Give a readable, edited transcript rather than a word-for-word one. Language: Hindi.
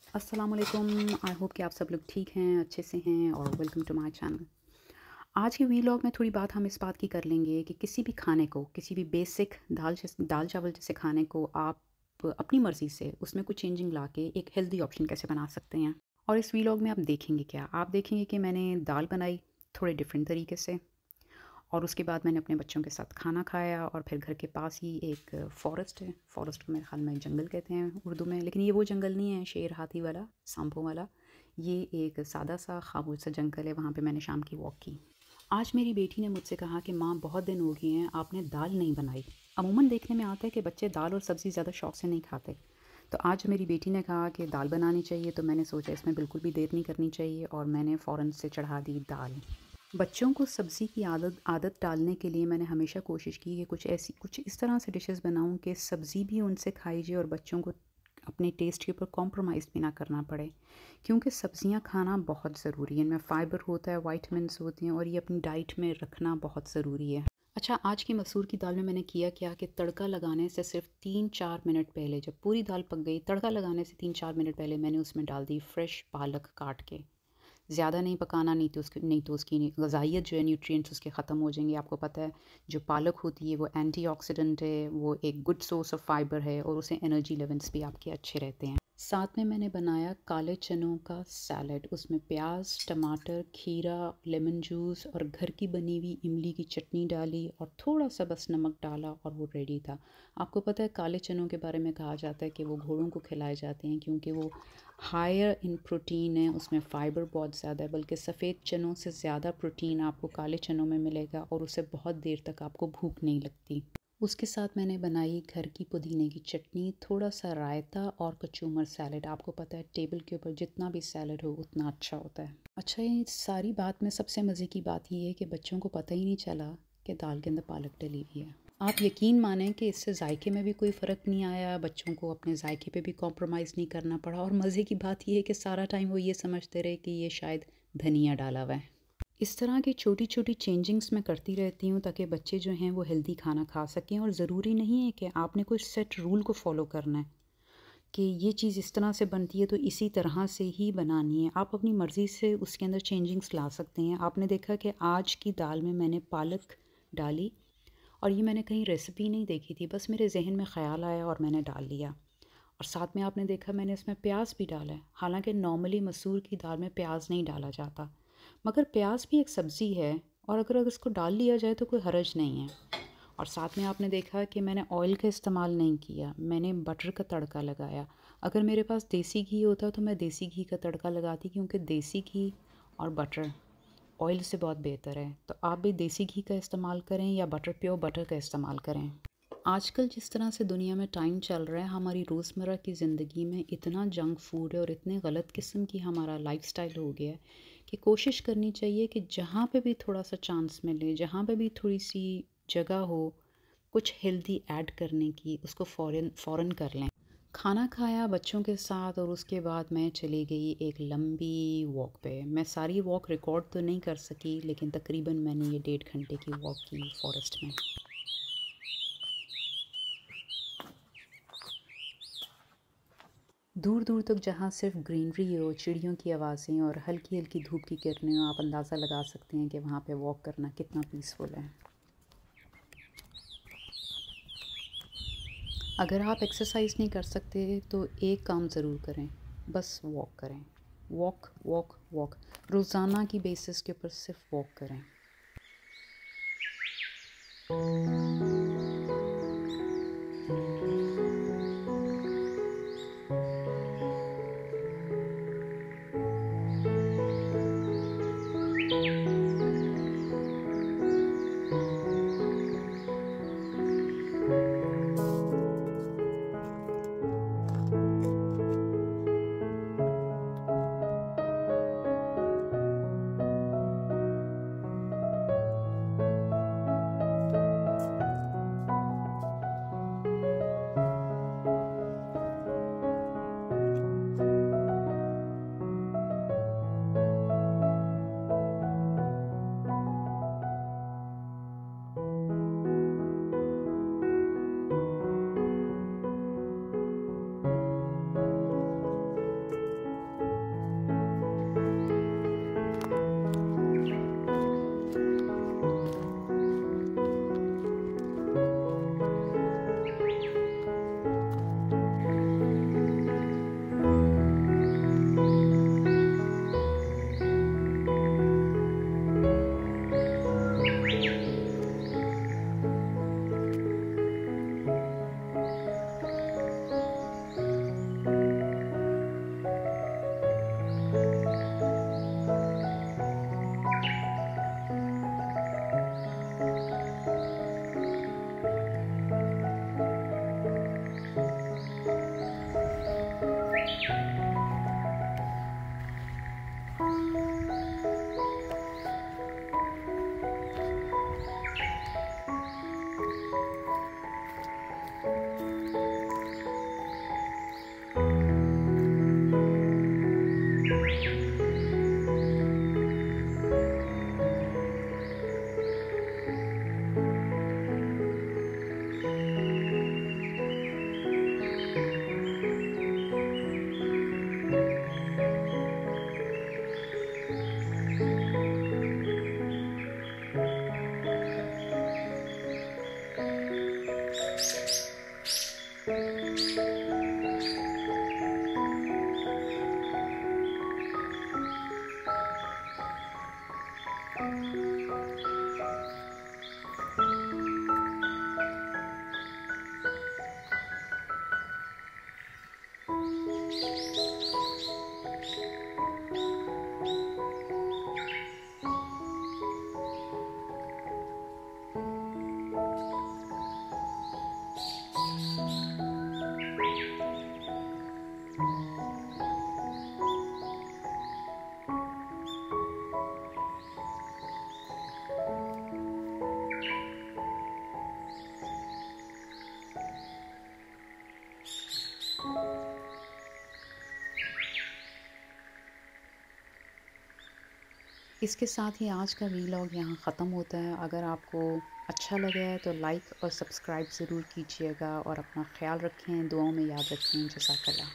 अस्सलाम वालेकुम। आई होप कि आप सब लोग ठीक हैं, अच्छे से हैं और वेलकम टू माय चैनल। आज के वीलॉग में थोड़ी बात हम इस बात की कर लेंगे कि किसी भी खाने को, किसी भी बेसिक दाल चावल जैसे खाने को आप अपनी मर्ज़ी से उसमें कुछ चेंजिंग ला के एक हेल्दी ऑप्शन कैसे बना सकते हैं। और इस वीलॉग में आप देखेंगे क्या? आप देखेंगे कि मैंने दाल बनाई थोड़े डिफरेंट तरीके से, और उसके बाद मैंने अपने बच्चों के साथ खाना खाया और फिर घर के पास ही एक फ़ॉरेस्ट है। फ़ॉरेस्ट को मेरे ख़्याल में जंगल कहते हैं उर्दू में, लेकिन ये वो जंगल नहीं है शेर हाथी वाला, सांपों वाला। ये एक सादा सा खामोश सा जंगल है, वहाँ पे मैंने शाम की वॉक की। आज मेरी बेटी ने मुझसे कहा कि माँ, बहुत दिन हो गए हैं आपने दाल नहीं बनाई। अमूमन देखने में आता है कि बच्चे दाल और सब्ज़ी ज़्यादा शौक़ से नहीं खाते। तो आज मेरी बेटी ने कहा कि दाल बनानी चाहिए, तो मैंने सोचा इसमें बिल्कुल भी देर नहीं करनी चाहिए और मैंने फ़ौरन से चढ़ा दी दाल। बच्चों को सब्ज़ी की आदत आदत डालने के लिए मैंने हमेशा कोशिश की कि कुछ इस तरह से डिशेस बनाऊं कि सब्ज़ी भी उनसे खाई जाए और बच्चों को अपने टेस्ट के ऊपर कॉम्प्रोमाइज़ भी ना करना पड़े, क्योंकि सब्ज़ियां खाना बहुत ज़रूरी है। इनमें फ़ाइबर होता है, वाइटमिन्स होते हैं और ये अपनी डाइट में रखना बहुत ज़रूरी है। अच्छा, आज की मसूर की दाल में मैंने किया क्या कि तड़का लगाने से सिर्फ 3-4 मिनट पहले, जब पूरी दाल पक गई, तड़का लगाने से 3-4 मिनट पहले मैंने उसमें डाल दी फ्रेश पालक काट के। ज़्यादा नहीं पकाना, नहीं तो उसकी ग़ज़ाइयत जो है, न्यूट्रिएंट्स उसके ख़त्म हो जाएंगे। आपको पता है जो पालक होती है वो एंटीऑक्सीडेंट है, वो एक गुड सोर्स ऑफ फाइबर है और उससे एनर्जी लेवल्स भी आपके अच्छे रहते हैं। साथ में मैंने बनाया काले चनों का सैलड। उसमें प्याज, टमाटर, खीरा, लेमन जूस और घर की बनी हुई इमली की चटनी डाली और थोड़ा सा बस नमक डाला और वो रेडी था। आपको पता है काले चनों के बारे में कहा जाता है कि वो घोड़ों को खिलाए जाते हैं क्योंकि वो हायर इन प्रोटीन है, उसमें फ़ाइबर बहुत ज़्यादा है। बल्कि सफ़ेद चनों से ज़्यादा प्रोटीन आपको काले चनों में मिलेगा और उससे बहुत देर तक आपको भूख नहीं लगती। उसके साथ मैंने बनाई घर की पुदीने की चटनी, थोड़ा सा रायता और कचूमर सैलड। आपको पता है टेबल के ऊपर जितना भी सैलड हो उतना अच्छा होता है। अच्छा, ये सारी बात में सबसे मज़े की बात ये है कि बच्चों को पता ही नहीं चला कि दाल के अंदर पालक डली हुई है। आप यकीन मानें कि इससे जायके में भी कोई फ़र्क नहीं आया, बच्चों को अपने जायके पे भी कॉम्प्रोमाइज़ नहीं करना पड़ा और मज़े की बात ये है कि सारा टाइम वो ये समझते रहे कि ये शायद धनिया डाला हुआ है। इस तरह की छोटी छोटी चेंजिंग्स मैं करती रहती हूँ ताकि बच्चे जो हैं वो हेल्दी खाना खा सकें, और ज़रूरी नहीं है कि आपने कोई सेट रूल को फ़ॉलो करना है कि ये चीज़ इस तरह से बनती है तो इसी तरह से ही बनानी है। आप अपनी मर्ज़ी से उसके अंदर चेंजिंग्स ला सकते हैं। आपने देखा कि आज की दाल में मैंने पालक डाली और ये मैंने कहीं रेसिपी नहीं देखी थी, बस मेरे जहन में ख़्याल आया और मैंने डाल लिया। और साथ में आपने देखा मैंने इसमें प्याज भी डाला है। हालांकि नॉर्मली मसूर की दाल में प्याज नहीं डाला जाता, मगर प्याज भी एक सब्ज़ी है और अगर इसको डाल लिया जाए तो कोई हर्ज नहीं है। और साथ में आपने देखा कि मैंने ऑयल का इस्तेमाल नहीं किया, मैंने बटर का तड़का लगाया। अगर मेरे पास देसी घी होता तो मैं देसी घी का तड़का लगाती, क्योंकि देसी घी और बटर ऑयल से बहुत बेहतर है। तो आप भी देसी घी का इस्तेमाल करें या बटर, प्योर बटर का इस्तेमाल करें। आजकल जिस तरह से दुनिया में टाइम चल रहा है, हमारी रोज़मर्रा की ज़िंदगी में इतना जंक फूड है और इतने गलत किस्म की हमारा लाइफस्टाइल हो गया है कि कोशिश करनी चाहिए कि जहाँ पे भी थोड़ा सा चांस मिले, जहाँ पे भी थोड़ी सी जगह हो कुछ हेल्दी ऐड करने की, उसको फ़ौरन फ़ौरन कर लें। खाना खाया बच्चों के साथ और उसके बाद मैं चली गई एक लंबी वॉक पे। मैं सारी वॉक रिकॉर्ड तो नहीं कर सकी, लेकिन तकरीबन मैंने ये 1.5 घंटे की वॉक की फॉरेस्ट में। दूर दूर तक जहाँ सिर्फ ग्रीनरी हो, चिड़ियों की आवाज़ें और हल्की हल्की धूप की किरणें हो, आप अंदाज़ा लगा सकते हैं कि वहाँ पे वॉक करना कितना पीसफुल है। अगर आप एक्सरसाइज नहीं कर सकते तो एक काम ज़रूर करें, बस वॉक करें। वॉक वॉक वॉक, रोज़ाना की बेसिस के ऊपर सिर्फ वॉक करें। इसके साथ ही आज का वीलॉग यहाँ ख़त्म होता है। अगर आपको अच्छा लगा है तो लाइक और सब्सक्राइब ज़रूर कीजिएगा और अपना ख़्याल रखें, दुआओं में याद रखें। जज़ाकल्लाह।